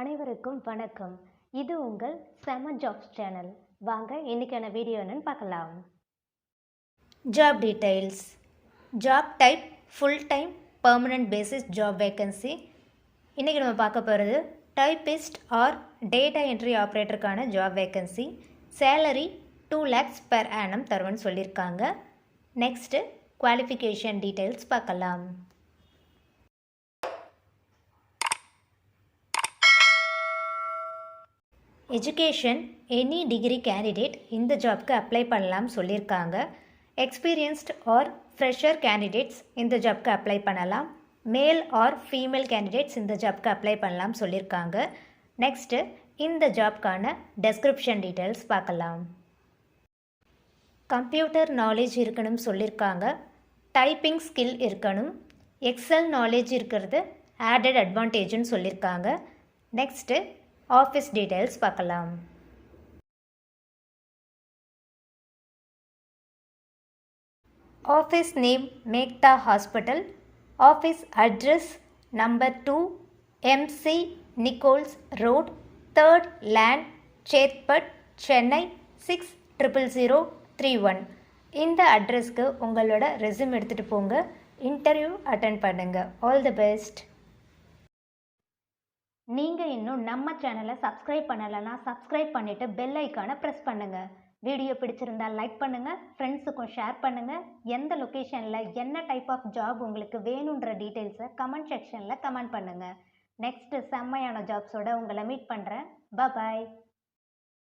அனைவருக்கும் வணக்கம். இது உங்கள் செம ஜாப்ஸ் சேனல். வாங்க இன்னைக்கான வீடியோ என்னன்னு பார்க்கலாம். Job details. Job type full time permanent basis job vacancy. இன்றைக்கி நம்ம பார்க்க போகிறது டைப்பிஸ்ட் ஆர் டேட்டா என்ட்ரி ஆப்ரேட்டருக்கான job vacancy. Salary 2 lakhs per annum தருவன்னு சொல்லியிருக்காங்க. நெக்ஸ்ட்டு குவாலிஃபிகேஷன் டீட்டெயில்ஸ் பார்க்கலாம். எஜுகேஷன் எனி டிகிரி கேண்டிடேட் இந்த ஜாப்க்கு அப்ளை பண்ணலாம் சொல்லியிருக்காங்க. எக்ஸ்பீரியன்ஸ்ட் ஆர் ஃப்ரெஷர் கேண்டிடேட்ஸ் இந்த ஜாப்க்கு அப்ளை பண்ணலாம். மேல் ஆர் ஃபீமேல் கேண்டிடேட்ஸ் இந்த ஜாப்க்கு அப்ளை பண்ணலாம் சொல்லியிருக்காங்க. நெக்ஸ்ட்டு இந்த ஜாப்க்கான டெஸ்கிரிப்ஷன் டீட்டெயில்ஸ் பார்க்கலாம். கம்ப்யூட்டர் நாலேஜ் இருக்கணும் சொல்லியிருக்காங்க. டைப்பிங் ஸ்கில் இருக்கணும். எக்ஸல் நாலேஜ் இருக்கிறது ஆடட் அட்வான்டேஜ்னு சொல்லியிருக்காங்க. நெக்ஸ்ட்டு ஆஃபீஸ் டீட்டெயில்ஸ் பார்க்கலாம். Office name Mehta hospital. Office address number 2 MC Nicholls road, 3rd land, Chetpet, Chennai 600031. இந்த அட்ரஸ்க்கு உங்களோட ரெஸ்யூம் எடுத்துகிட்டு போங்க. இன்டர்வியூ அட்டென்ட் பண்ணுங்கள். All the best. நீங்கள் இன்னும் நம்ம சேனலை சப்ஸ்கிரைப் பண்ணலைன்னா சப்ஸ்கிரைப் பண்ணிவிட்டு பெல் ஐக்கானை ப்ரெஸ் பண்ணுங்கள். வீடியோ பிடிச்சிருந்தால் லைக் பண்ணுங்கள், ஃப்ரெண்ட்ஸுக்கும் ஷேர் பண்ணுங்கள். எந்த லொக்கேஷனில் என்ன டைப் ஆஃப் ஜாப் உங்களுக்கு வேணுன்ற டீட்டெயில்ஸை கமெண்ட் செக்ஷனில் கமெண்ட் பண்ணுங்கள். நெக்ஸ்ட்டு செம்மையான ஜாப்ஸோடு உங்களை மீட் பண்ணுறேன். பாய்.